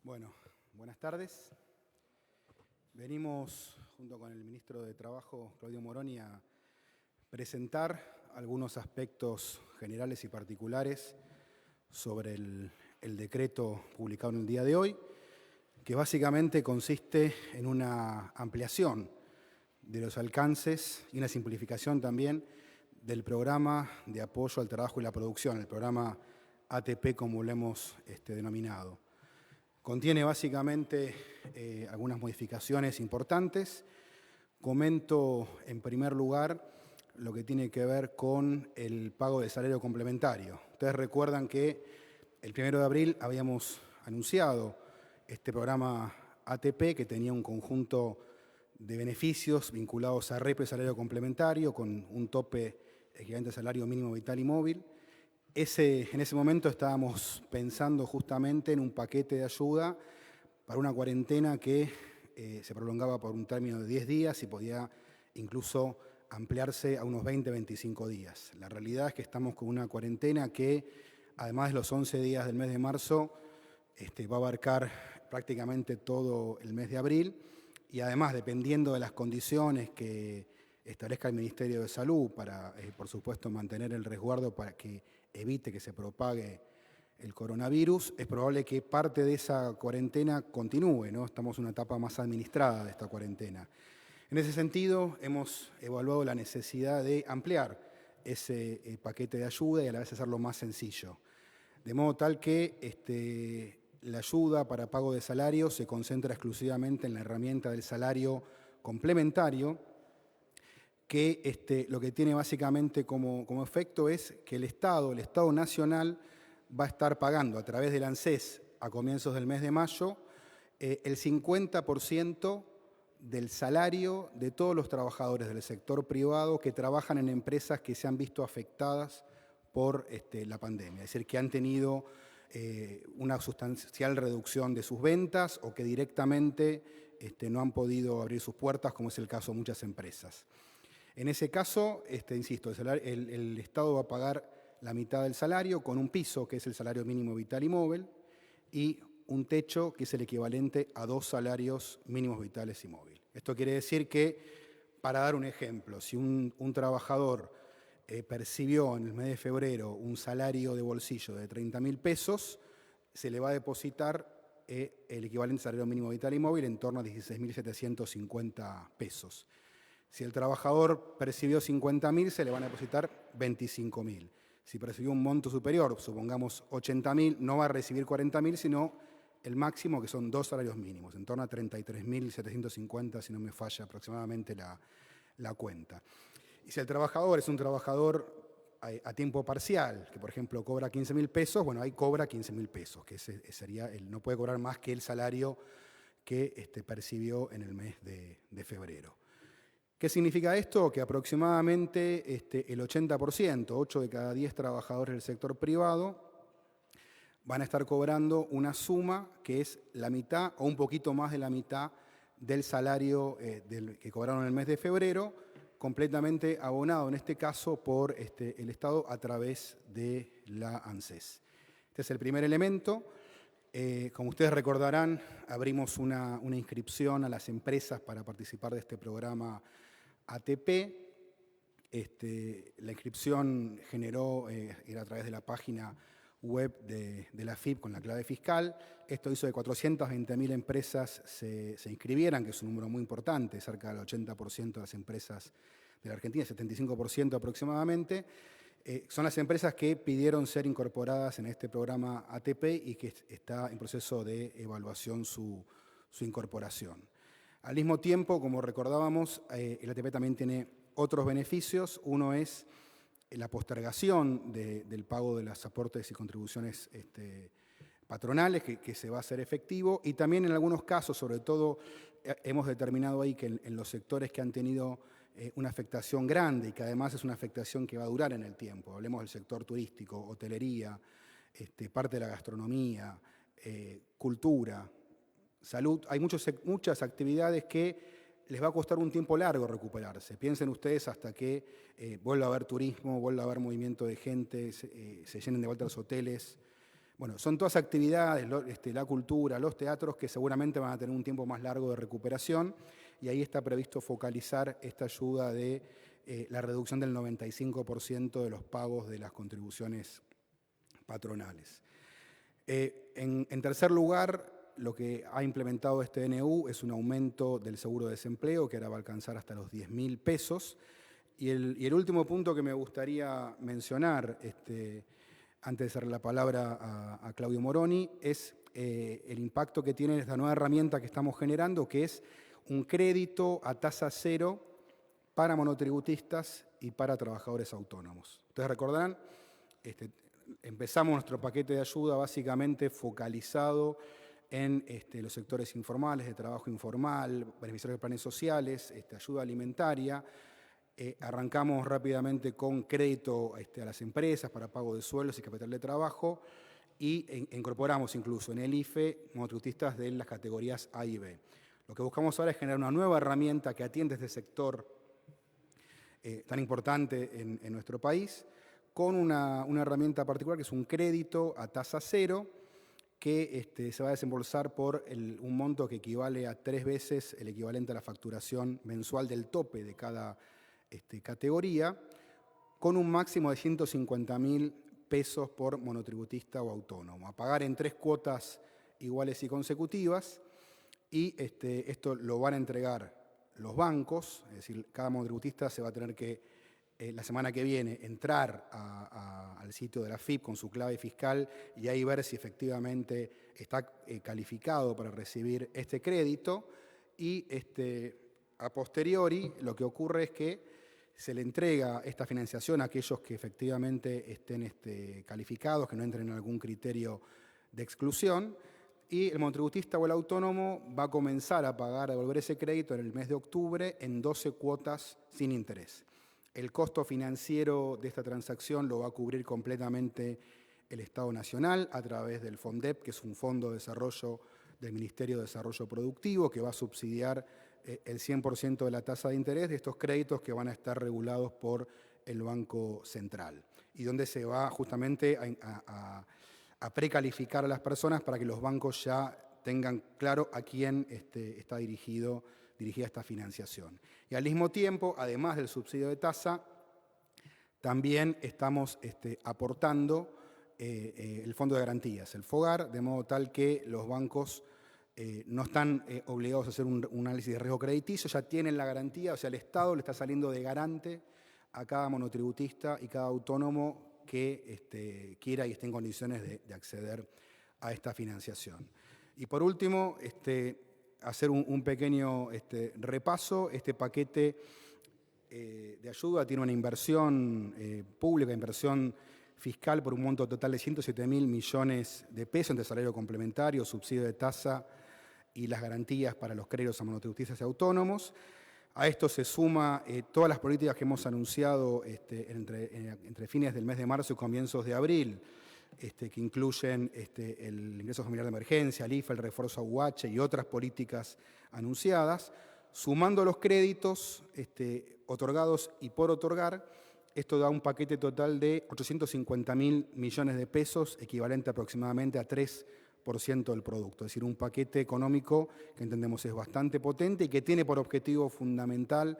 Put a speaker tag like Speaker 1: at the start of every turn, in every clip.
Speaker 1: Bueno, buenas tardes. Venimos, junto con el ministro de Trabajo, Claudio Moroni, a presentar algunos aspectos generales y particulares sobre el decreto publicado en el día de hoy, que básicamente consiste en una ampliación de los alcances y una simplificación también del programa de apoyo al trabajo y la producción, el programa ATP, como lo hemos denominado. Contiene básicamente algunas modificaciones importantes. Comento en primer lugar lo que tiene que ver con el pago del salario complementario. Ustedes recuerdan que el 1 de abril habíamos anunciado este programa ATP, que tenía un conjunto de beneficios vinculados a REP y salario complementario, con un tope equivalente al salario mínimo vital y móvil. En ese momento estábamos pensando justamente en un paquete de ayuda para una cuarentena que se prolongaba por un término de 10 días y podía incluso ampliarse a unos 20-25 días. La realidad es que estamos con una cuarentena que, además de los 11 días del mes de marzo, va a abarcar prácticamente todo el mes de abril y además, dependiendo de las condiciones que establezca el Ministerio de Salud para, por supuesto, mantener el resguardo para que evite que se propague el coronavirus, es probable que parte de esa cuarentena continúe, ¿no? Estamos en una etapa más administrada de esta cuarentena. En ese sentido, hemos evaluado la necesidad de ampliar ese paquete de ayuda y a la vez hacerlo más sencillo. De modo tal que la ayuda para pago de salario se concentra exclusivamente en la herramienta del salario complementario, que lo que tiene básicamente como efecto es que el Estado Nacional, va a estar pagando a través del ANSES a comienzos del mes de mayo el 50% del salario de todos los trabajadores del sector privado que trabajan en empresas que se han visto afectadas por la pandemia, es decir, que han tenido una sustancial reducción de sus ventas o que directamente no han podido abrir sus puertas, como es el caso de muchas empresas. En ese caso, insisto, el Estado va a pagar la mitad del salario con un piso, que es el salario mínimo vital y móvil, y un techo, que es el equivalente a 2 salarios mínimos vitales y móvil. Esto quiere decir que, para dar un ejemplo, si un trabajador percibió en el mes de febrero un salario de bolsillo de 30.000 pesos, se le va a depositar el equivalente salario mínimo vital y móvil en torno a 16.750 pesos. Si el trabajador percibió 50.000, se le van a depositar 25.000. Si percibió un monto superior, supongamos 80.000, no va a recibir 40.000, sino el máximo, que son 2 salarios mínimos, en torno a 33.750, si no me falla aproximadamente la cuenta. Y si el trabajador es un trabajador a tiempo parcial, que por ejemplo cobra 15.000 pesos, bueno, ahí cobra 15.000 pesos, que ese sería no puede cobrar más que el salario que percibió en el mes de febrero. ¿Qué significa esto? Que aproximadamente el 80%, 8 de cada 10 trabajadores del sector privado, van a estar cobrando una suma que es la mitad o un poquito más de la mitad del salario que cobraron en el mes de febrero, completamente abonado en este caso por el Estado a través de la ANSES. Este es el primer elemento. Como ustedes recordarán, abrimos una inscripción a las empresas para participar de este programa ATP. La inscripción era a través de la página web de la AFIP con la clave fiscal. Esto hizo que 420.000 empresas se inscribieran, que es un número muy importante, cerca del 80% de las empresas de la Argentina, 75% aproximadamente. Son las empresas que pidieron ser incorporadas en este programa ATP y que está en proceso de evaluación su incorporación. Al mismo tiempo, como recordábamos, el ATP también tiene otros beneficios. Uno es la postergación del pago de los aportes y contribuciones patronales, que se va a hacer efectivo, y también en algunos casos, sobre todo, hemos determinado ahí que en los sectores que han tenido una afectación grande y que además es una afectación que va a durar en el tiempo. Hablemos del sector turístico, hotelería, parte de la gastronomía, cultura, salud. Hay muchas actividades que les va a costar un tiempo largo recuperarse. Piensen ustedes hasta que vuelva a haber turismo, vuelva a haber movimiento de gente, se llenen de vuelta los hoteles. Bueno, son todas actividades, la cultura, los teatros, que seguramente van a tener un tiempo más largo de recuperación, y ahí está previsto focalizar esta ayuda de la reducción del 95% de los pagos de las contribuciones patronales. En tercer lugar, lo que ha implementado este DNU es un aumento del seguro de desempleo, que ahora va a alcanzar hasta los 10.000 pesos. Y el último punto que me gustaría mencionar, antes de darle la palabra a Claudio Moroni, es el impacto que tiene esta nueva herramienta que estamos generando, que es un crédito a tasa cero para monotributistas y para trabajadores autónomos. Ustedes recordarán, empezamos nuestro paquete de ayuda básicamente focalizado en los sectores informales, de trabajo informal, beneficiarios de planes sociales, ayuda alimentaria. Arrancamos rápidamente con crédito a las empresas para pago de sueldos y capital de trabajo, y incorporamos incluso en el IFE monotributistas de las categorías A y B. Lo que buscamos ahora es generar una nueva herramienta que atiende este sector tan importante en nuestro país, con una herramienta particular que es un crédito a tasa cero, que se va a desembolsar por un monto que equivale a 3 veces el equivalente a la facturación mensual del tope de cada categoría, con un máximo de 150.000 pesos por monotributista o autónomo, a pagar en 3 cuotas iguales y consecutivas, y esto lo van a entregar los bancos, es decir, cada monotributista se va a tener que, la semana que viene, entrar al sitio de la AFIP con su clave fiscal y ahí ver si efectivamente está calificado para recibir este crédito, y a posteriori lo que ocurre es que se le entrega esta financiación a aquellos que efectivamente estén calificados, que no entren en algún criterio de exclusión, y el monotributista o el autónomo va a comenzar a pagar, a devolver ese crédito en el mes de octubre en 12 cuotas sin interés. El costo financiero de esta transacción lo va a cubrir completamente el Estado Nacional a través del FONDEP, que es un fondo de desarrollo del Ministerio de Desarrollo Productivo, que va a subsidiar el 100% de la tasa de interés de estos créditos que van a estar regulados por el Banco Central, y donde se va justamente a precalificar a las personas para que los bancos ya tengan claro a quién está dirigida esta financiación. Y al mismo tiempo, además del subsidio de tasa, también estamos aportando el Fondo de Garantías, el FOGAR, de modo tal que los bancos no están obligados a hacer un análisis de riesgo crediticio, ya tienen la garantía, o sea, el Estado le está saliendo de garante a cada monotributista y cada autónomo que quiera y esté en condiciones de acceder a esta financiación. Y por último, hacer un pequeño repaso. Este paquete de ayuda tiene una inversión pública, inversión fiscal por un monto total de 107.000 millones de pesos entre salario complementario, subsidio de tasa y las garantías para los créditos a monotributistas y autónomos. A esto se suma todas las políticas que hemos anunciado entre fines del mes de marzo y comienzos de abril, que incluyen el ingreso familiar de emergencia, el IFE, el refuerzo a UH y otras políticas anunciadas. Sumando los créditos otorgados y por otorgar, esto da un paquete total de 850.000 millones de pesos, equivalente aproximadamente a 3% del producto. Es decir, un paquete económico que entendemos es bastante potente y que tiene por objetivo fundamental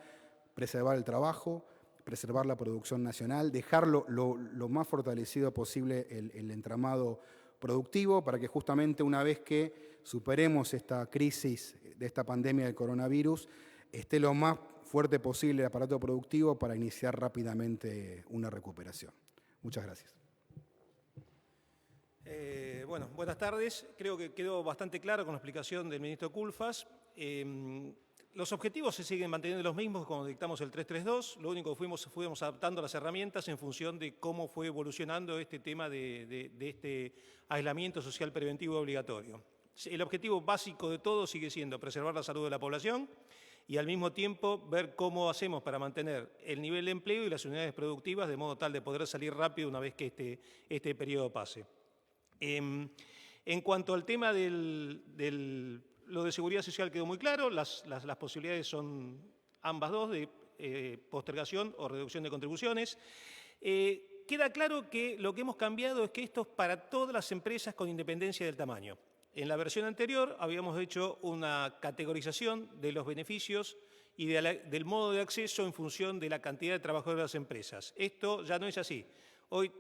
Speaker 1: preservar el trabajo, preservar la producción nacional, dejarlo lo más fortalecido posible el entramado productivo, para que justamente una vez que superemos esta crisis de esta pandemia del coronavirus, esté lo más fuerte posible el aparato productivo para iniciar rápidamente una recuperación. Muchas gracias.
Speaker 2: Bueno, buenas tardes. Creo que quedó bastante claro con la explicación del ministro Culfas. Los objetivos se siguen manteniendo los mismos cuando dictamos el 332. Lo único que fuimos adaptando las herramientas en función de cómo fue evolucionando este tema de este aislamiento social preventivo obligatorio. El objetivo básico de todo sigue siendo preservar la salud de la población y al mismo tiempo ver cómo hacemos para mantener el nivel de empleo y las unidades productivas de modo tal de poder salir rápido una vez que este periodo pase. En cuanto al tema lo de seguridad social quedó muy claro, las posibilidades son ambas dos, de postergación o reducción de contribuciones. Queda claro que lo que hemos cambiado es que esto es para todas las empresas con independencia del tamaño. En la versión anterior habíamos hecho una categorización de los beneficios y del modo de acceso en función de la cantidad de trabajadores de las empresas. Esto ya no es así. Hoy,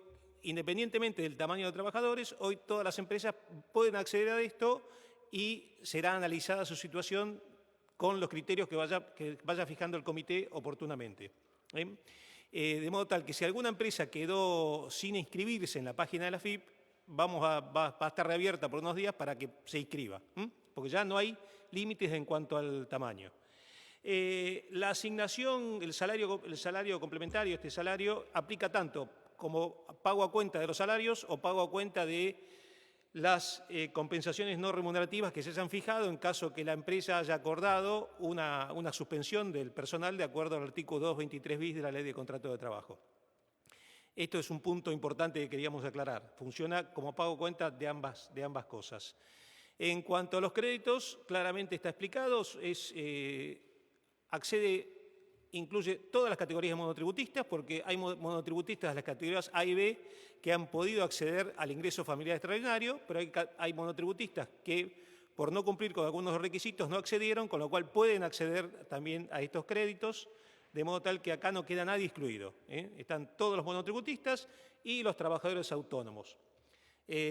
Speaker 2: independientemente del tamaño de trabajadores, hoy todas las empresas pueden acceder a esto y será analizada su situación con los criterios que vaya fijando el comité oportunamente. De modo tal que si alguna empresa quedó sin inscribirse en la página de la AFIP, va a estar reabierta por unos días para que se inscriba, porque ya no hay límites en cuanto al tamaño. La asignación, el salario complementario, este salario, aplica tanto como pago a cuenta de los salarios o pago a cuenta de las compensaciones no remunerativas que se hayan fijado en caso que la empresa haya acordado una suspensión del personal de acuerdo al artículo 223 bis de la Ley de Contrato de Trabajo. Esto es un punto importante que queríamos aclarar. Funciona como pago a cuenta de ambas cosas. En cuanto a los créditos, claramente está explicado, incluye todas las categorías de monotributistas, porque hay monotributistas de las categorías A y B que han podido acceder al ingreso familiar extraordinario, pero hay monotributistas que, por no cumplir con algunos de los requisitos, no accedieron, con lo cual pueden acceder también a estos créditos, de modo tal que acá no queda nadie excluido. Están todos los monotributistas y los trabajadores autónomos.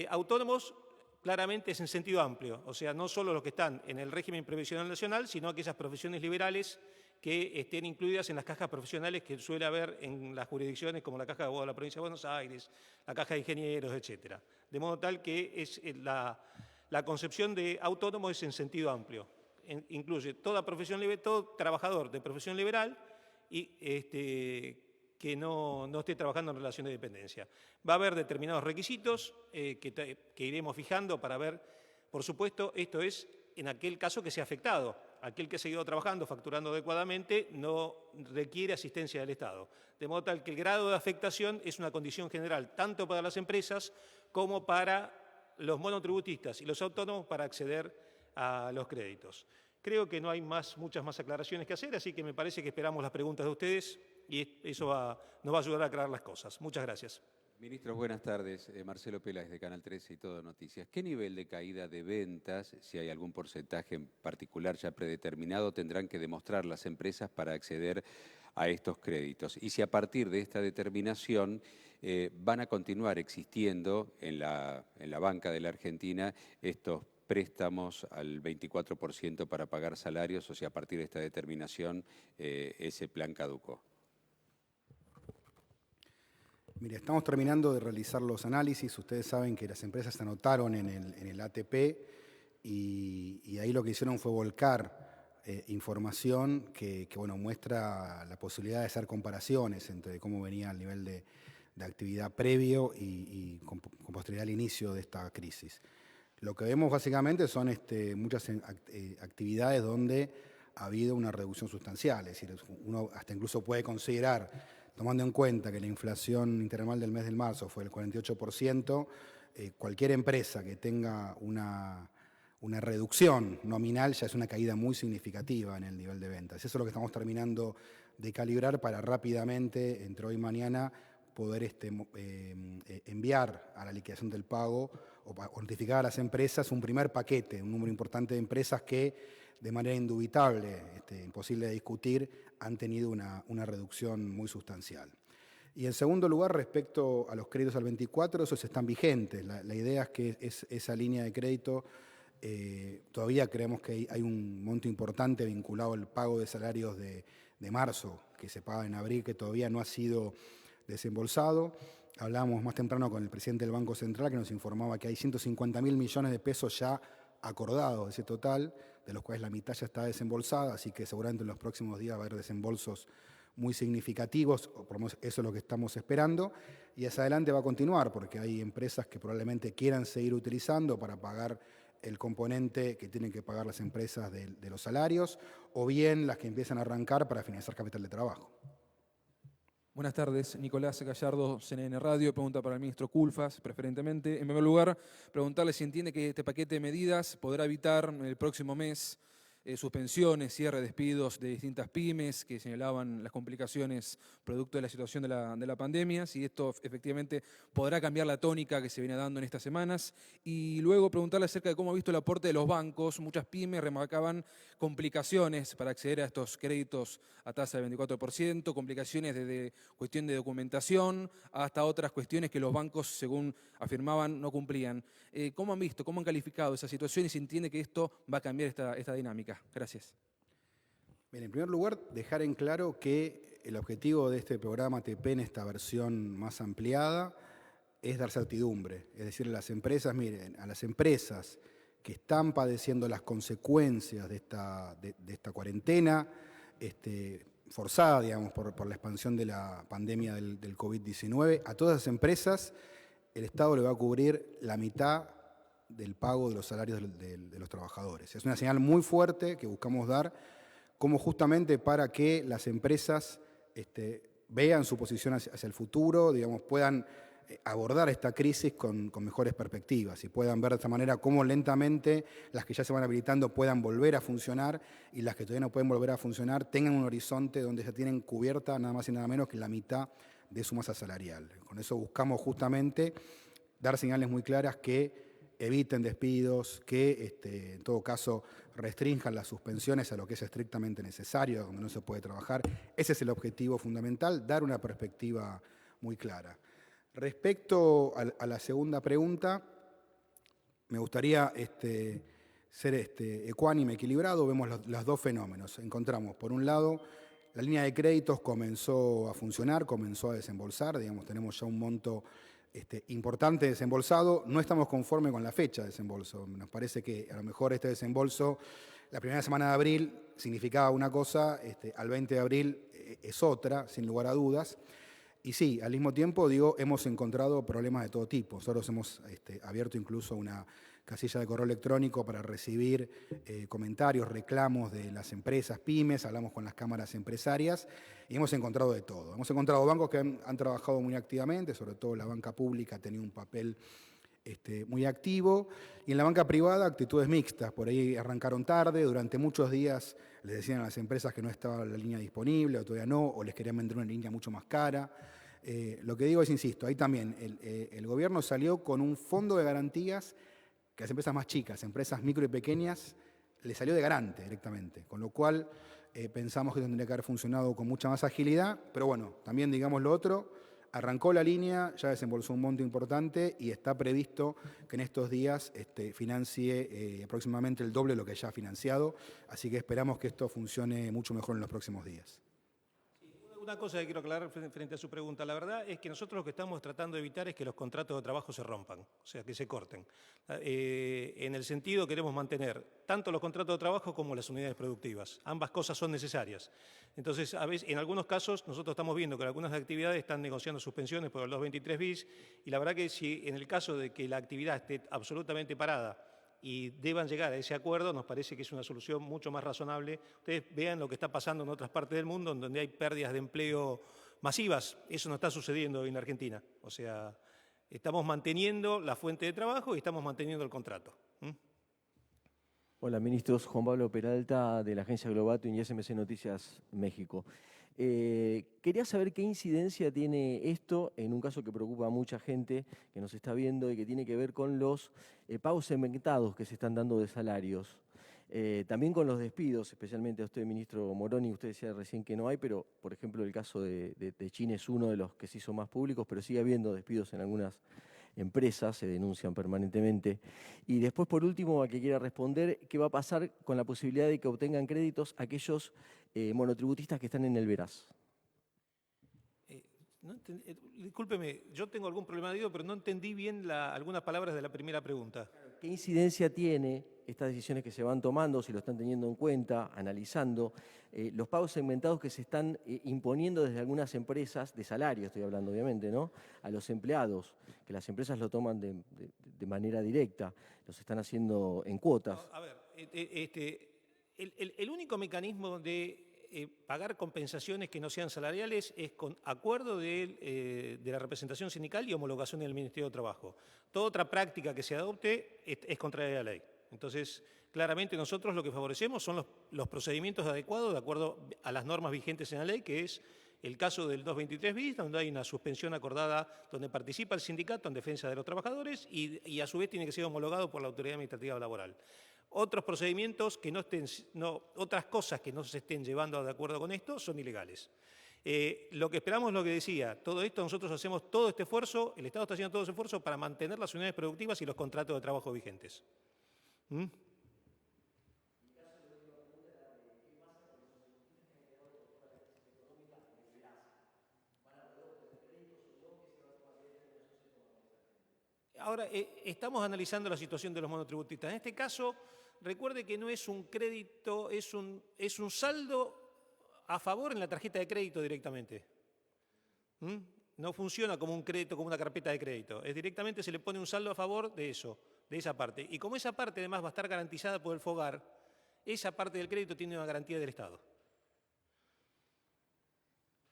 Speaker 2: Autónomos claramente es en sentido amplio, o sea, no solo los que están en el régimen previsional nacional, sino aquellas profesiones liberales que estén incluidas en las cajas profesionales que suele haber en las jurisdicciones como la Caja de Abogados de la Provincia de Buenos Aires, la Caja de Ingenieros, etc. De modo tal que la concepción de autónomo es en sentido amplio. Incluye toda profesión liberal, todo trabajador de profesión liberal y que no esté trabajando en relación de dependencia. Va a haber determinados requisitos que iremos fijando para ver, por supuesto, esto es en aquel caso que sea afectado. Aquel que ha seguido trabajando, facturando adecuadamente, no requiere asistencia del Estado. De modo tal que el grado de afectación es una condición general, tanto para las empresas como para los monotributistas y los autónomos para acceder a los créditos. Creo que no hay muchas más aclaraciones que hacer, así que me parece que esperamos las preguntas de ustedes y eso nos va a ayudar a aclarar las cosas. Muchas gracias.
Speaker 3: Ministro, buenas tardes. Marcelo Peláez de Canal 13 y Todo Noticias. ¿Qué nivel de caída de ventas, si hay algún porcentaje en particular ya predeterminado, tendrán que demostrar las empresas para acceder a estos créditos? Y si a partir de esta determinación van a continuar existiendo en la banca de la Argentina estos préstamos al 24% para pagar salarios, o si a partir de esta determinación ese plan caducó.
Speaker 1: Mire, estamos terminando de realizar los análisis. Ustedes saben que las empresas se anotaron en el ATP y ahí lo que hicieron fue volcar información que muestra la posibilidad de hacer comparaciones entre cómo venía el nivel de actividad previo y con posterioridad al inicio de esta crisis. Lo que vemos básicamente son muchas actividades donde ha habido una reducción sustancial, es decir, uno hasta incluso puede considerar, tomando en cuenta que la inflación interanual del mes de marzo fue del 48%, cualquier empresa que tenga una reducción nominal ya es una caída muy significativa en el nivel de ventas. Eso es lo que estamos terminando de calibrar para rápidamente, entre hoy y mañana, poder enviar a la liquidación del pago o notificar a las empresas un primer paquete, un número importante de empresas que de manera indubitable, imposible de discutir, han tenido una reducción muy sustancial. Y en segundo lugar, respecto a los créditos al 24, esos están vigentes. La idea es que esa línea de crédito, todavía creemos que hay un monto importante vinculado al pago de salarios de marzo, que se paga en abril, que todavía no ha sido desembolsado. Hablábamos más temprano con el presidente del Banco Central, que nos informaba que hay 150.000 millones de pesos ya acordados de ese total, de los cuales la mitad ya está desembolsada, así que seguramente en los próximos días va a haber desembolsos muy significativos, o por lo menos eso es lo que estamos esperando, y hacia adelante va a continuar, porque hay empresas que probablemente quieran seguir utilizando para pagar el componente que tienen que pagar las empresas de los salarios, o bien las que empiezan a arrancar para financiar capital de trabajo.
Speaker 4: Buenas tardes, Nicolás Gallardo, CNN Radio. Pregunta para el ministro Culfas, preferentemente. En primer lugar, preguntarle si entiende que este paquete de medidas podrá evitar en el próximo mes suspensiones, cierre, despidos de distintas pymes que señalaban las complicaciones producto de la situación de la pandemia, si esto efectivamente podrá cambiar la tónica que se viene dando en estas semanas. Y luego preguntarle acerca de cómo ha visto el aporte de los bancos. Muchas pymes remarcaban complicaciones para acceder a estos créditos a tasa del 24%, complicaciones desde cuestión de documentación hasta otras cuestiones que los bancos, según afirmaban, no cumplían. ¿Cómo han visto, cómo han calificado esa situación y se entiende que esto va a cambiar esta dinámica? Gracias.
Speaker 1: Bien, en primer lugar, dejar en claro que el objetivo de este programa ATP en esta versión más ampliada es dar certidumbre. Es decir, a las empresas, miren, a las empresas que están padeciendo las consecuencias de esta cuarentena, forzada, digamos, por la expansión de la pandemia del COVID-19, a todas esas empresas el Estado le va a cubrir la mitad del pago de los salarios de los trabajadores. Es una señal muy fuerte que buscamos dar, como justamente para que las empresas vean su posición hacia el futuro, digamos, puedan abordar esta crisis con mejores perspectivas y puedan ver de esta manera cómo lentamente las que ya se van habilitando puedan volver a funcionar y las que todavía no pueden volver a funcionar tengan un horizonte donde ya tienen cubierta nada más y nada menos que la mitad de su masa salarial. Con eso buscamos justamente dar señales muy claras que eviten despidos, que en todo caso restrinjan las suspensiones a lo que es estrictamente necesario, donde no se puede trabajar. Ese es el objetivo fundamental, dar una perspectiva muy clara. Respecto a la segunda pregunta, me gustaría ser ecuánime, equilibrado. Vemos los dos fenómenos. Encontramos, por un lado, la línea de créditos comenzó a funcionar, comenzó a desembolsar, digamos, tenemos ya un monto importante desembolsado. No estamos conformes con la fecha de desembolso. Nos parece que a lo mejor este desembolso, la primera semana de abril significaba una cosa, al 20 de abril es otra, sin lugar a dudas. Y sí, al mismo tiempo, hemos encontrado problemas de todo tipo. Nosotros hemos abierto incluso una casilla de correo electrónico para recibir comentarios, reclamos de las empresas, pymes, hablamos con las cámaras empresarias y hemos encontrado de todo. Hemos encontrado bancos que han trabajado muy activamente, sobre todo la banca pública ha tenido un papel muy activo, y en la banca privada actitudes mixtas. Por ahí arrancaron tarde, durante muchos días les decían a las empresas que no estaba la línea disponible o todavía no, o les querían vender una línea mucho más cara. Lo que digo es, insisto, ahí también el gobierno salió con un fondo de garantías que a las empresas más chicas, empresas micro y pequeñas, les salió de garante directamente, con lo cual pensamos que tendría que haber funcionado con mucha más agilidad, pero bueno, también digamos lo otro, arrancó la línea, ya desembolsó un monto importante y está previsto que en estos días financie aproximadamente el doble de lo que ya ha financiado, así que esperamos que esto funcione mucho mejor en los próximos días.
Speaker 2: Una cosa que quiero aclarar frente a su pregunta. La verdad es que nosotros lo que estamos tratando de evitar es que los contratos de trabajo se rompan, o sea, que se corten. En el sentido, queremos mantener tanto los contratos de trabajo como las unidades productivas. Ambas cosas son necesarias. Entonces, a veces, en algunos casos, nosotros estamos viendo que algunas actividades están negociando suspensiones por el 223 bis, y la verdad que si en el caso de que la actividad esté absolutamente parada y deban llegar a ese acuerdo, nos parece que es una solución mucho más razonable. Ustedes vean lo que está pasando en otras partes del mundo, en donde hay pérdidas de empleo masivas. Eso no está sucediendo en la Argentina. O sea, estamos manteniendo la fuente de trabajo y estamos manteniendo el contrato.
Speaker 5: Hola, ministros. Juan Pablo Peralta, de la agencia Globato y SMC Noticias México. Quería saber qué incidencia tiene esto en un caso que preocupa a mucha gente que nos está viendo y que tiene que ver con los pagos segmentados que se están dando de salarios. También con los despidos, especialmente a usted, ministro Moroni, usted decía recién que no hay, pero por ejemplo el caso de China es uno de los que se hizo más públicos, pero sigue habiendo despidos en algunas empresas, se denuncian permanentemente. Y después, por último, a que quiera responder, ¿qué va a pasar con la posibilidad de que obtengan créditos aquellos monotributistas que están en el Veraz?
Speaker 2: Discúlpeme, yo tengo algún problema de oído, pero no entendí bien algunas palabras de la primera pregunta.
Speaker 5: ¿Qué incidencia tiene estas decisiones que se van tomando, si lo están teniendo en cuenta, analizando, los pagos segmentados que se están imponiendo desde algunas empresas, de salario estoy hablando obviamente, ¿no?, a los empleados, que las empresas lo toman de manera directa, los están haciendo en cuotas?
Speaker 2: A ver, el único mecanismo de pagar compensaciones que no sean salariales es con acuerdo de la representación sindical y homologación del Ministerio de Trabajo. Toda otra práctica que se adopte es contraria a la ley. Entonces, Claramente nosotros lo que favorecemos son los procedimientos adecuados de acuerdo a las normas vigentes en la ley, que es el caso del 223 bis, donde hay una suspensión acordada, donde participa el sindicato en defensa de los trabajadores y a su vez tiene que ser homologado por la autoridad administrativa laboral. Otros procedimientos que otras cosas que no se estén llevando de acuerdo con esto son ilegales. Lo que esperamos es lo que decía, todo esto nosotros hacemos todo este esfuerzo, el Estado está haciendo todo ese esfuerzo para mantener las unidades productivas y los contratos de trabajo vigentes. Ahora, estamos analizando la situación de los monotributistas. En este caso, recuerde que no es un crédito, es un saldo a favor en la tarjeta de crédito directamente. No funciona como un crédito, como una carpeta de crédito. Es directamente se le pone un saldo a favor de eso, de esa parte. Y como esa parte además va a estar garantizada por el FOGAR, esa parte del crédito tiene una garantía del Estado.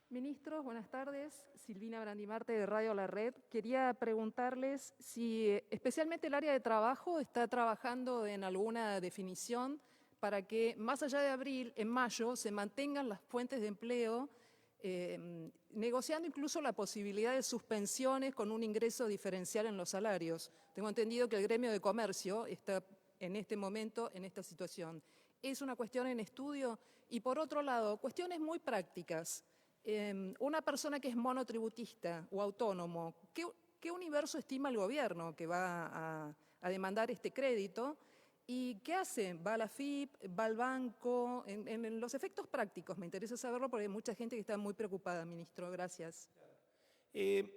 Speaker 6: Ministros, buenas tardes. Silvina Brandimarte de Radio La Red. Quería preguntarles si especialmente el área de trabajo está trabajando en alguna definición para que más allá de abril, en mayo, se mantengan las fuentes de empleo, negociando incluso la posibilidad de suspensiones con un ingreso diferencial en los salarios. Tengo entendido que el gremio de comercio está en este momento en esta situación. Es una cuestión en estudio y por otro lado, cuestiones muy prácticas. Una persona que es monotributista o autónomo, ¿qué universo estima el gobierno que va a demandar este crédito? ¿Y qué hace? ¿Va a la FIP? ¿Va al banco? En los efectos prácticos, me interesa saberlo porque hay mucha gente que está muy preocupada, ministro. Gracias.
Speaker 2: En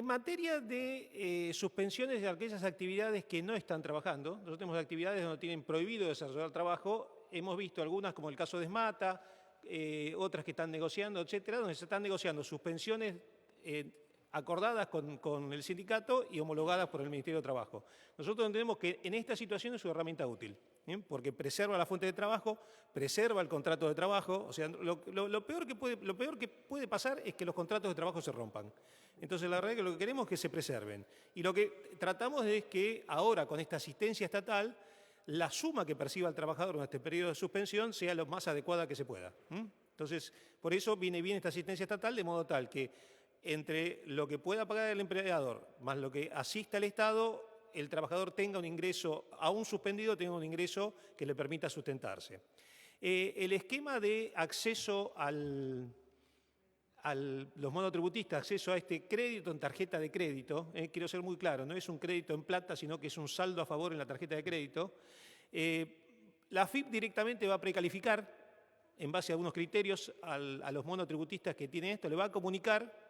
Speaker 2: materia de suspensiones de aquellas actividades que no están trabajando, nosotros tenemos actividades donde tienen prohibido desarrollar trabajo, hemos visto algunas como el caso de Esmata, otras que están negociando, etcétera, donde se están negociando suspensiones acordadas con el sindicato y homologadas por el Ministerio de Trabajo. Nosotros entendemos que en esta situación es una herramienta útil, ¿bien? Porque preserva la fuente de trabajo, preserva el contrato de trabajo, o sea, lo peor que puede pasar es que los contratos de trabajo se rompan. Entonces, la verdad es que lo que queremos es que se preserven. Y lo que tratamos es que ahora, con esta asistencia estatal, la suma que perciba el trabajador en este periodo de suspensión sea lo más adecuada que se pueda. Entonces, por eso viene bien esta asistencia estatal, de modo tal que entre lo que pueda pagar el empleador más lo que asista el Estado, el trabajador tenga un ingreso, aún suspendido, tenga un ingreso que le permita sustentarse. El esquema de acceso los monotributistas, acceso a este crédito en tarjeta de crédito, quiero ser muy claro, no es un crédito en plata, sino que es un saldo a favor en la tarjeta de crédito. La FIP directamente va a precalificar, en base a algunos criterios, a los monotributistas que tienen esto, le va a comunicar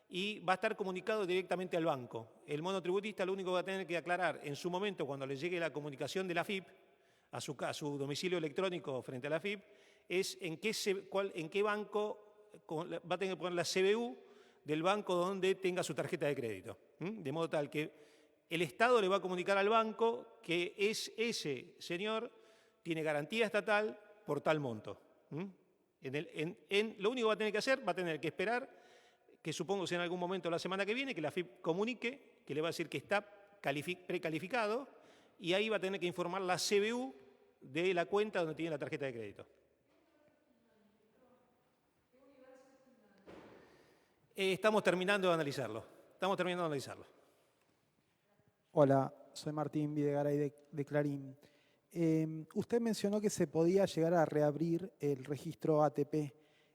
Speaker 2: y va a estar comunicado directamente al banco. El monotributista lo único que va a tener que aclarar en su momento, cuando le llegue la comunicación de la FIP, a su domicilio electrónico frente a la FIP, es en qué banco va a tener que poner la CBU del banco donde tenga su tarjeta de crédito. De modo tal que el Estado le va a comunicar al banco que ese señor tiene garantía estatal por tal monto. Lo único que va a tener que hacer, va a tener que esperar que supongo sea en algún momento la semana que viene, que la FIP comunique, que le va a decir que está precalificado, y ahí va a tener que informar la CBU de la cuenta donde tiene la tarjeta de crédito. Estamos terminando de analizarlo.
Speaker 7: Hola, soy Martín Videgaray de Clarín. Usted mencionó que se podía llegar a reabrir el registro ATP.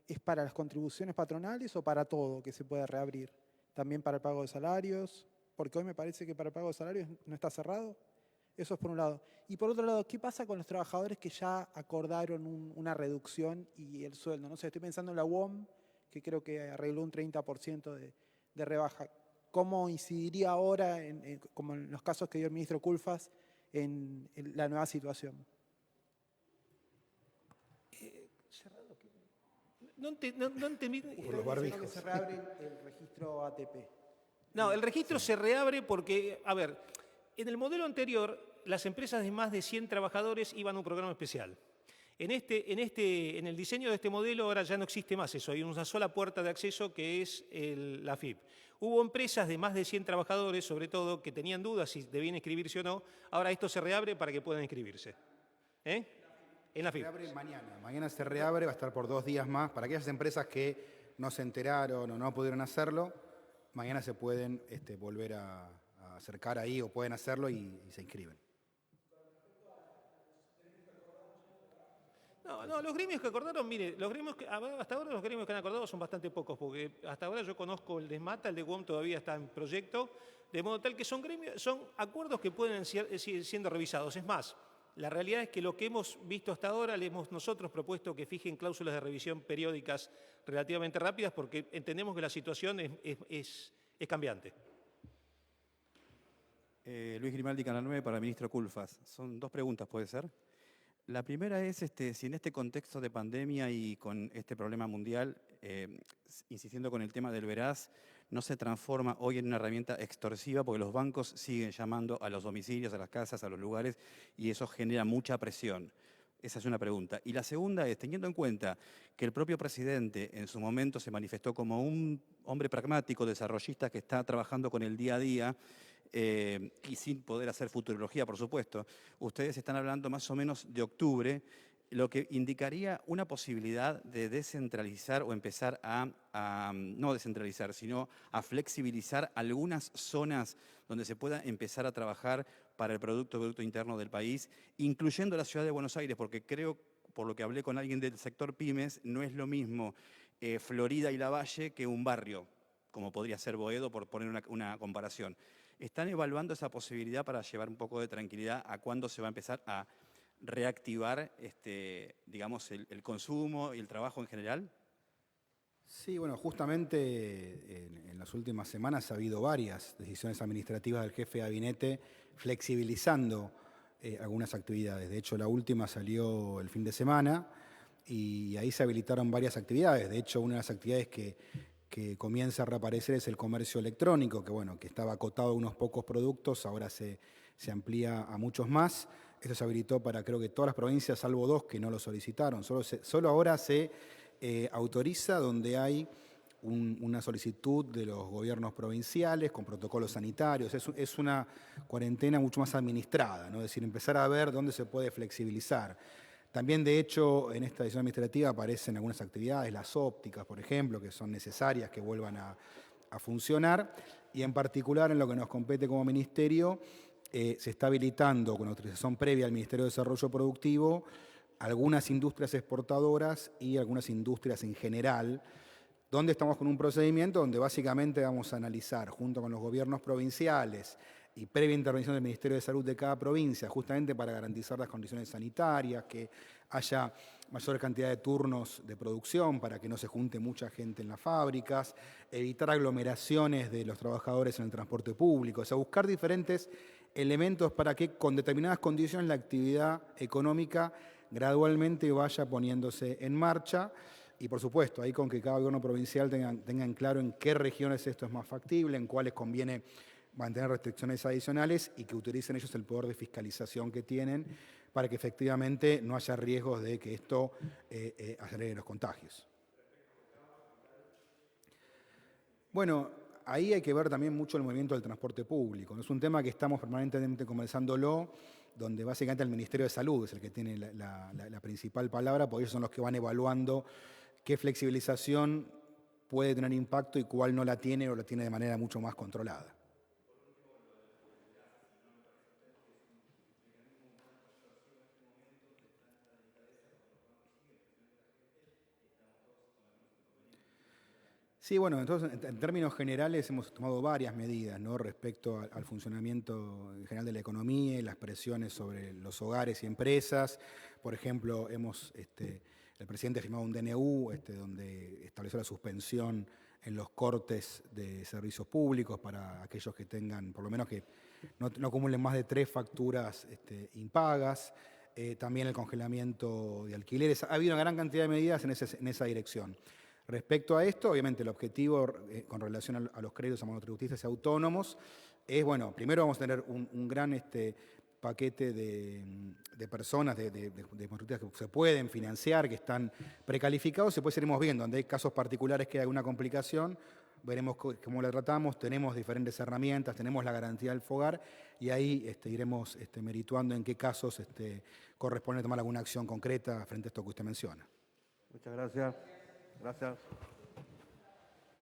Speaker 7: ¿Es para las contribuciones patronales o para todo que se puede reabrir? ¿También para el pago de salarios? Porque hoy me parece que para el pago de salarios no está cerrado. Eso es por un lado. Y por otro lado, ¿qué pasa con los trabajadores que ya acordaron una reducción y el sueldo? No sé, estoy pensando en la UOM, que creo que arregló un 30% de rebaja. ¿Cómo incidiría ahora, como en los casos que dio el ministro Culfas, en la nueva situación?
Speaker 2: No entendí.
Speaker 1: Por los barbijos.
Speaker 7: Que se reabre el registro ATP.
Speaker 2: No, el registro se reabre porque, a ver, en el modelo anterior, las empresas de más de 100 trabajadores iban a un programa especial. En el diseño de este modelo ahora ya no existe más eso, hay una sola puerta de acceso que es la FIP. Hubo empresas de más de 100 trabajadores, sobre todo, que tenían dudas si debían inscribirse o no. Ahora esto se reabre para que puedan inscribirse. En la
Speaker 1: Se
Speaker 2: FIP.
Speaker 1: reabre mañana. Mañana se reabre, va a estar por 2 días más. Para aquellas empresas que no se enteraron o no pudieron hacerlo, mañana se pueden volver a acercar ahí o pueden hacerlo y se inscriben.
Speaker 2: No, los gremios que acordaron, mire, hasta ahora los gremios que han acordado son bastante pocos, porque hasta ahora yo conozco el de SMATA, el de WOM todavía está en proyecto, de modo tal que son acuerdos que pueden seguir siendo revisados. Es más, la realidad es que lo que hemos visto hasta ahora le hemos nosotros propuesto que fijen cláusulas de revisión periódicas relativamente rápidas, porque entendemos que la situación es cambiante.
Speaker 8: Luis Grimaldi, Canal 9, para el ministro Culfas. Son 2 preguntas, ¿puede ser? La primera es si en este contexto de pandemia y con este problema mundial, insistiendo con el tema del veraz, no se transforma hoy en una herramienta extorsiva porque los bancos siguen llamando a los domicilios, a las casas, a los lugares y eso genera mucha presión. Esa es una pregunta. Y la segunda es, teniendo en cuenta que el propio presidente en su momento se manifestó como un hombre pragmático, desarrollista que está trabajando con el día a día, y sin poder hacer futurología, por supuesto, ustedes están hablando más o menos de octubre, lo que indicaría una posibilidad de descentralizar o empezar no descentralizar, sino a flexibilizar algunas zonas donde se pueda empezar a trabajar para el Producto Interno del país, incluyendo la ciudad de Buenos Aires, porque creo, por lo que hablé con alguien del sector pymes, no es lo mismo Florida y Lavalle que un barrio, como podría ser Boedo, por poner una comparación. ¿Están evaluando esa posibilidad para llevar un poco de tranquilidad a cuándo se va a empezar a reactivar digamos, el consumo y el trabajo en general?
Speaker 1: Sí, bueno, justamente en las últimas semanas ha habido varias decisiones administrativas del jefe de gabinete flexibilizando algunas actividades. De hecho, la última salió el fin de semana y ahí se habilitaron varias actividades. De hecho, una de las actividades que comienza a reaparecer es el comercio electrónico, que estaba acotado a unos pocos productos, ahora se amplía a muchos más. Esto se habilitó para creo que todas las provincias, salvo 2 que no lo solicitaron. Solo ahora se autoriza donde hay una solicitud de los gobiernos provinciales con protocolos sanitarios. Es una cuarentena mucho más administrada, ¿no? Es decir, empezar a ver dónde se puede flexibilizar. También, de hecho, en esta decisión administrativa aparecen algunas actividades, las ópticas, por ejemplo, que son necesarias que vuelvan a funcionar. Y en particular, en lo que nos compete como ministerio, se está habilitando con autorización previa al Ministerio de Desarrollo Productivo algunas industrias exportadoras y algunas industrias en general, donde estamos con un procedimiento donde básicamente vamos a analizar, junto con los gobiernos provinciales y previa intervención del Ministerio de Salud de cada provincia, justamente para garantizar las condiciones sanitarias, que haya mayor cantidad de turnos de producción para que no se junte mucha gente en las fábricas, evitar aglomeraciones de los trabajadores en el transporte público, o sea, buscar diferentes elementos para que con determinadas condiciones la actividad económica gradualmente vaya poniéndose en marcha. Y por supuesto, ahí con que cada gobierno provincial tengan claro en qué regiones esto es más factible, en cuáles conviene mantener restricciones adicionales y que utilicen ellos el poder de fiscalización que tienen para que efectivamente no haya riesgos de que esto acelere los contagios. Bueno, ahí hay que ver también mucho el movimiento del transporte público. Es un tema que estamos permanentemente conversándolo, donde básicamente el Ministerio de Salud es el que tiene la principal palabra, porque ellos son los que van evaluando qué flexibilización puede tener impacto y cuál no la tiene o la tiene de manera mucho más controlada. Sí, bueno, entonces en términos generales hemos tomado varias medidas, ¿no? Respecto al funcionamiento en general de la economía y las presiones sobre los hogares y empresas. Por ejemplo, el presidente ha firmado un DNU donde estableció la suspensión en los cortes de servicios públicos para aquellos que tengan, por lo menos que no acumulen más de 3 facturas impagas. También el congelamiento de alquileres. Ha habido una gran cantidad de medidas en esa dirección. Respecto a esto, obviamente el objetivo con relación a los créditos a monotributistas y autónomos es, bueno, primero vamos a tener un gran paquete de personas, de monotributistas que se pueden financiar, que están precalificados, y después iremos viendo, donde hay casos particulares que hay alguna complicación, veremos cómo la tratamos, tenemos diferentes herramientas, tenemos la garantía del FOGAR y ahí iremos merituando en qué casos corresponde tomar alguna acción concreta frente a esto que usted menciona.
Speaker 9: Muchas gracias. Gracias.